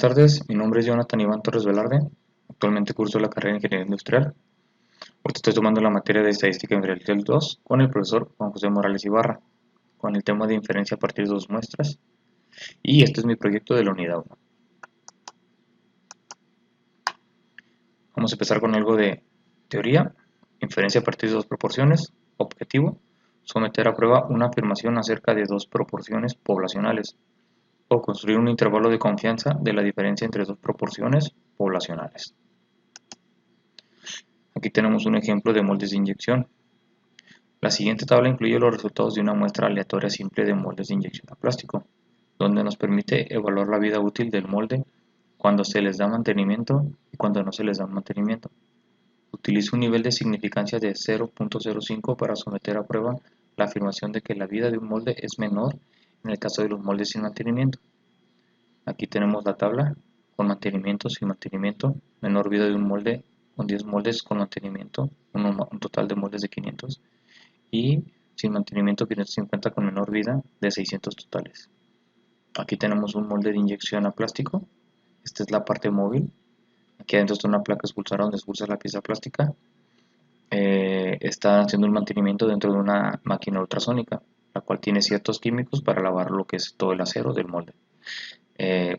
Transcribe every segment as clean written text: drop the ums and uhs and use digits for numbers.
tardes, mi nombre es Jonathan Iván Torres Velarde, actualmente curso la carrera de Ingeniería Industrial. Ahorita estoy tomando la materia de Estadística Industrial 2 con el profesor Juan José Morales Ibarra, con el tema de inferencia a partir de dos muestras, y este es mi proyecto de la unidad 1. Vamos a empezar con algo de teoría, inferencia a partir de dos proporciones, objetivo, someter a prueba una afirmación acerca de dos proporciones poblacionales, o construir un intervalo de confianza de la diferencia entre dos proporciones poblacionales. Aquí tenemos un ejemplo de moldes de inyección. La siguiente tabla incluye los resultados de una muestra aleatoria simple de moldes de inyección a plástico, donde nos permite evaluar la vida útil del molde cuando se les da mantenimiento y cuando no se les da mantenimiento. Utilizo un nivel de significancia de 0.05 para someter a prueba la afirmación de que la vida de un molde es menor en el caso de los moldes sin mantenimiento. Aquí tenemos la tabla con mantenimiento, sin mantenimiento, menor vida de un molde con 10 moldes con mantenimiento, un total de moldes de 500, y sin mantenimiento 550 con menor vida de 600 totales. Aquí tenemos un molde de inyección a plástico. Esta es la parte móvil. Aquí adentro está una placa expulsora donde expulsa la pieza plástica. Está haciendo un mantenimiento dentro de una máquina ultrasónica, la cual tiene ciertos químicos para lavar lo que es todo el acero del molde.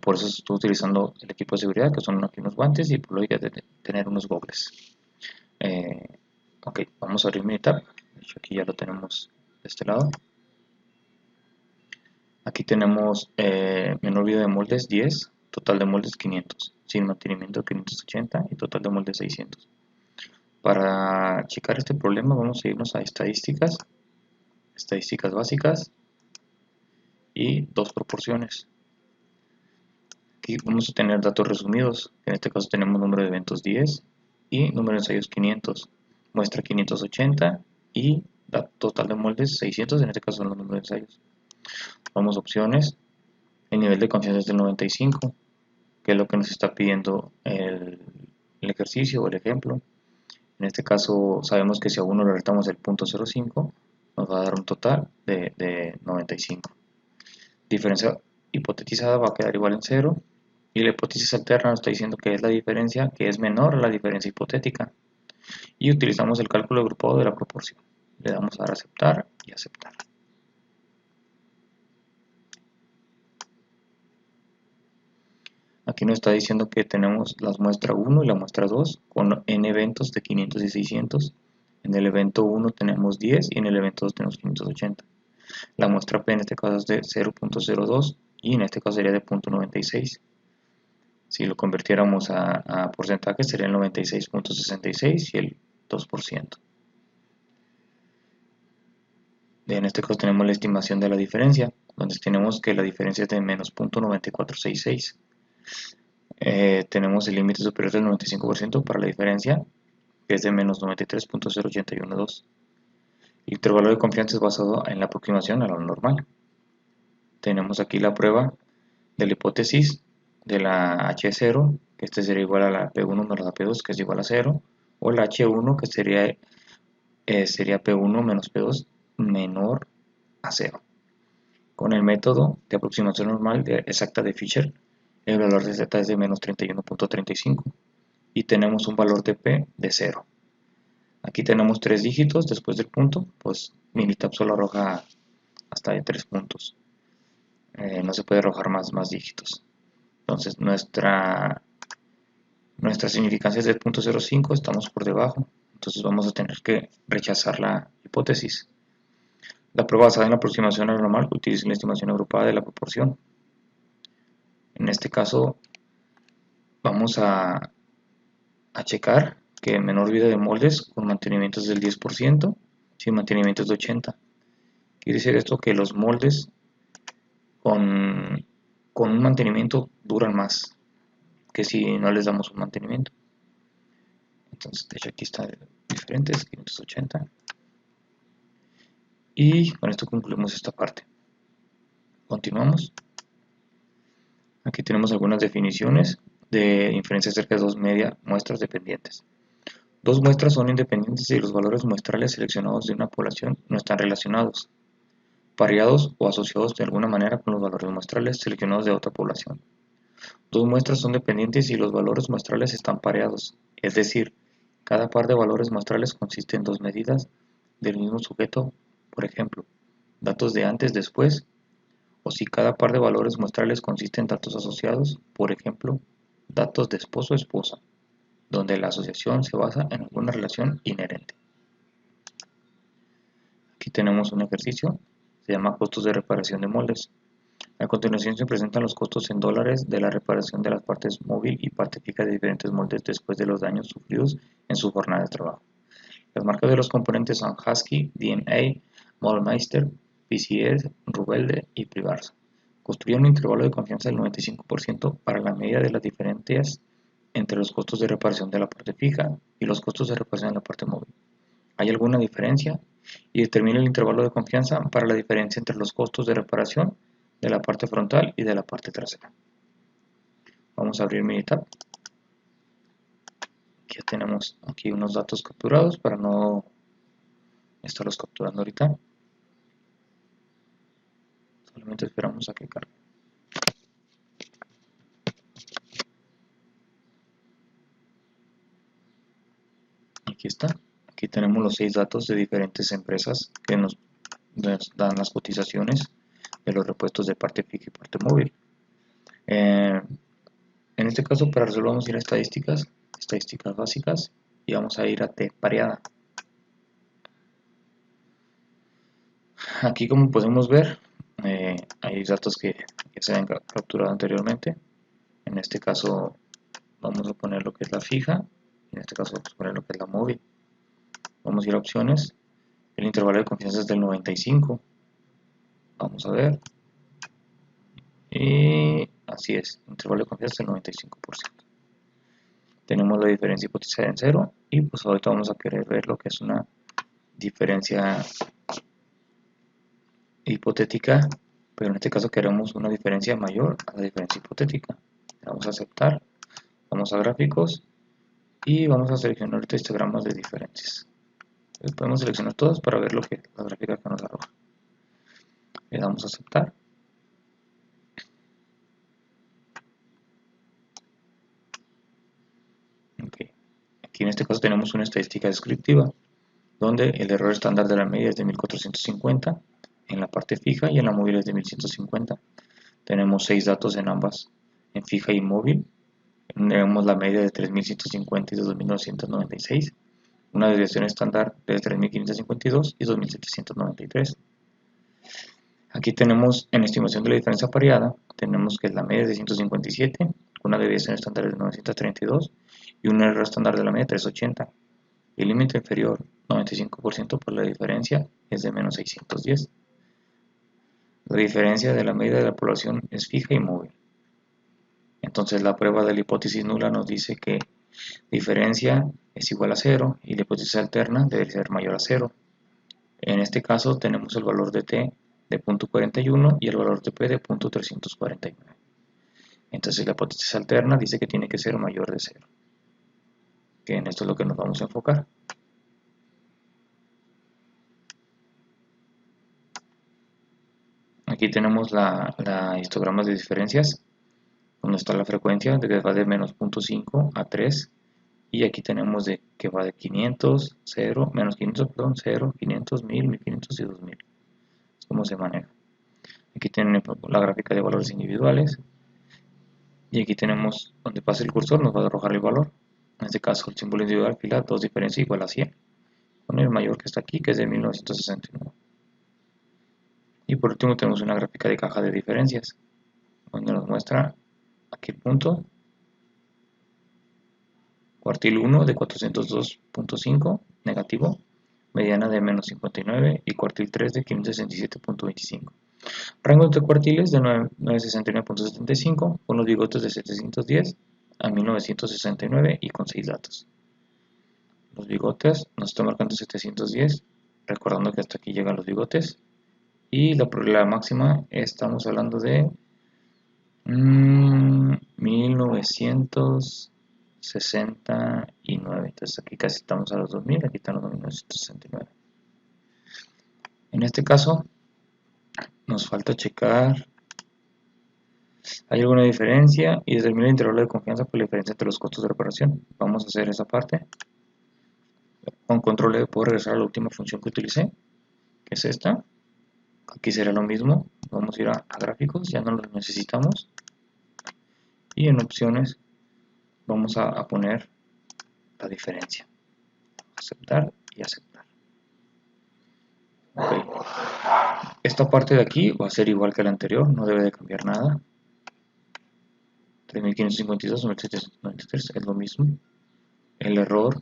Por eso estoy utilizando el equipo de seguridad, que son aquí unos guantes, y por lo que de tener unos gogles. Ok, vamos a abrir Minitab. De hecho, aquí ya lo tenemos de este lado. Aquí tenemos menor vida de moldes 10, total de moldes 500, sin mantenimiento 580 y total de moldes 600. Para checar este problema vamos a irnos a estadísticas, estadísticas básicas y dos proporciones. Aquí vamos a tener datos resumidos. En este caso tenemos número de eventos 10 y número de ensayos 500, muestra 580 y total de moldes 600, en este caso son los números de ensayos. Vamos a opciones. El nivel de confianza es del 95, que es lo que nos está pidiendo el ejercicio o el ejemplo. En este caso sabemos que si a uno le restamos el 0.05 nos va a dar un total de 95. Diferencia hipotetizada va a quedar igual en 0 y la hipótesis alterna nos está diciendo que es la diferencia que es menor a la diferencia hipotética, y utilizamos el cálculo agrupado de la proporción. Le damos a dar a aceptar y aceptar. Aquí nos está diciendo que tenemos la muestra 1 y la muestra 2 con n eventos de 500 y 600. En el evento 1 tenemos 10 y en el evento 2 tenemos 580. La muestra P en este caso es de 0.02 y en este caso sería de 0.96. Si lo convirtiéramos a porcentaje sería el 96.66 y el 2%. En este caso tenemos la estimación de la diferencia, donde tenemos que la diferencia es de menos 0.9466. Tenemos el límite superior del 95% para la diferencia, que es de menos 93.0812. El intervalo de confianza es basado en la aproximación a lo normal. Tenemos aquí la prueba de la hipótesis de la H0, que este sería igual a la P1 menos la P2, que es igual a 0, o la H1, que sería P1 menos P2 menor a 0. Con el método de aproximación normal exacta de Fisher, el valor de Z es de menos 31.35 y tenemos un valor de P de 0. Aquí tenemos 3 dígitos después del punto, pues Minitab solo arroja hasta de 3 puntos. No se puede arrojar más dígitos. Entonces nuestra significancia es de 0.05, estamos por debajo. Entonces vamos a tener que rechazar la hipótesis. La prueba basada en la aproximación a lo normal utiliza la estimación agrupada de la proporción. En este caso vamos a checar que menor vida de moldes con mantenimiento es del 10%, sin mantenimiento es de 80%. Quiere decir esto que los moldes con un mantenimiento duran más que si no les damos un mantenimiento. Entonces, de hecho aquí están diferentes, 580. Y con esto concluimos esta parte. Continuamos. Aquí tenemos algunas definiciones de inferencia acerca de dos media muestras dependientes. Dos muestras son independientes si los valores muestrales seleccionados de una población no están relacionados, pareados o asociados de alguna manera con los valores muestrales seleccionados de otra población. Dos muestras son dependientes y los valores muestrales están pareados, es decir, cada par de valores muestrales consiste en dos medidas del mismo sujeto, por ejemplo, datos de antes-después, o si cada par de valores muestrales consiste en datos asociados, por ejemplo, datos de esposo-esposa, donde la asociación se basa en alguna relación inherente. Aquí tenemos un ejercicio, se llama costos de reparación de moldes. A continuación se presentan los costos en dólares de la reparación de las partes móvil y parte fija de diferentes moldes después de los daños sufridos en su jornada de trabajo. Las marcas de los componentes son Husky, D&A, Modelmeister, PCS, Rubelde y Privarza. Construyen un intervalo de confianza del 95% para la medida de las diferencias entre los costos de reparación de la parte fija y los costos de reparación de la parte móvil. ¿Hay alguna diferencia? Y determina el intervalo de confianza para la diferencia entre los costos de reparación de la parte frontal y de la parte trasera. Vamos a abrir Minitab. Ya tenemos aquí unos datos capturados para no estarlos capturando ahorita. Solamente esperamos a que cargue. Aquí está. Aquí tenemos los 6 datos de diferentes empresas que nos dan las cotizaciones de los repuestos de parte fija y parte móvil. En este caso, para resolver vamos a ir a estadísticas básicas, y vamos a ir a T pareada. Aquí, como podemos ver, hay datos que ya se han capturado anteriormente. En este caso vamos a poner lo que es la fija, y en este caso vamos a poner lo que es la móvil. Vamos a ir a opciones. El intervalo de confianza es del 95. Vamos a ver. Y así es, el intervalo de confianza es del 95%. Tenemos la diferencia hipotezada en 0, y pues ahorita vamos a querer ver lo que es una diferencia hipotética, pero en este caso queremos una diferencia mayor a la diferencia hipotética. Vamos a aceptar, vamos a gráficos y vamos a seleccionar ahorita histogramas de diferencias. Entonces podemos seleccionar todos para ver la gráfica que nos arroja. Le damos a aceptar. Okay. Aquí en este caso tenemos una estadística descriptiva, donde el error estándar de la media es de 1450 en la parte fija y en la móvil es de 1150. Tenemos 6 datos en ambas, en fija y móvil. Tenemos la media de 3150 y de 2996, una desviación estándar de 3552 y 2793. Aquí tenemos en estimación de la diferencia pareada, tenemos que la media es de 157, una desviación estándar de 932 y un error estándar de la media 380. El límite inferior 95% por la diferencia es de menos 610. La diferencia de la media de la población es fija y móvil. Entonces la prueba de la hipótesis nula nos dice que diferencia es igual a 0 y la hipótesis alterna debe ser mayor a 0. En este caso tenemos el valor de t de 0.41 y el valor de p de 0.349. Entonces la hipótesis alterna dice que tiene que ser mayor de 0. Que en esto es lo que nos vamos a enfocar. Aquí tenemos la histogramas de diferencias, donde está la frecuencia de que va de menos 0.5 a 3, y aquí tenemos de que va de 500, 0, menos 500, perdón, 0, 500, 1000, 1500 y 2000. Es como se maneja. Aquí tienen la gráfica de valores individuales, y aquí tenemos donde pasa el cursor, nos va a arrojar el valor. En este caso el símbolo individual fila 2 diferencia igual a 100, con el mayor que está aquí, que es de 1969. Y por último tenemos una gráfica de caja de diferencias, donde nos muestra aquí el punto, cuartil 1 de 402.5 negativo, mediana de menos 59 y cuartil 3 de 567.25. Rango de cuartiles de 969.75 con los bigotes de 710 a 1969 y con 6 datos. Los bigotes nos está marcando 710, recordando que hasta aquí llegan los bigotes. Y la probabilidad máxima estamos hablando de 1969. Entonces aquí casi estamos a los 2000, aquí están los 1969. En este caso nos falta checar ¿Hay alguna diferencia? Y determina el intervalo de confianza por la diferencia entre los costos de reparación. Vamos a hacer esa parte. Con control E puedo regresar a la última función que utilicé, que es esta. Aquí será lo mismo. Vamos a ir a gráficos, ya no los necesitamos. Y en opciones vamos a poner la diferencia. Aceptar y aceptar. Okay. Esta parte de aquí va a ser igual que la anterior, no debe de cambiar nada. 3552, 9793 es lo mismo. El error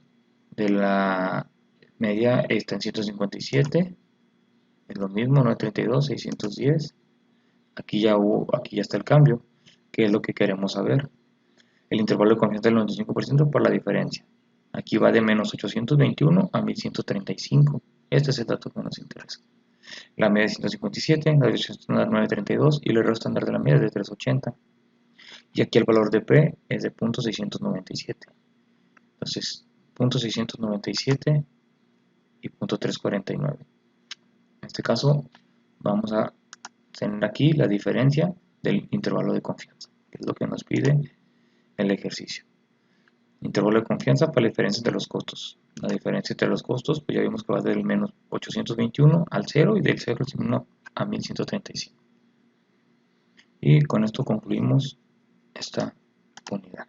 de la media está en 157, es lo mismo, 932, 610. Aquí ya está el cambio, que es lo que queremos saber. El intervalo de confianza del 95% por la diferencia. Aquí va de menos 821 a 1135. Este es el dato que nos interesa. La media es 157, la desviación estándar 932 y el error estándar de la media es de 380. Y aquí el valor de P es de 0.697. Entonces, 0.697 y 0.349. En este caso, vamos a tener aquí la diferencia del intervalo de confianza, que es lo que nos pide el ejercicio. Intervalo de confianza para la diferencia entre los costos. La diferencia entre los costos, pues ya vimos que va del menos 821 al 0 y del 0 al 1 a 1135. Y con esto concluimos esta unidad.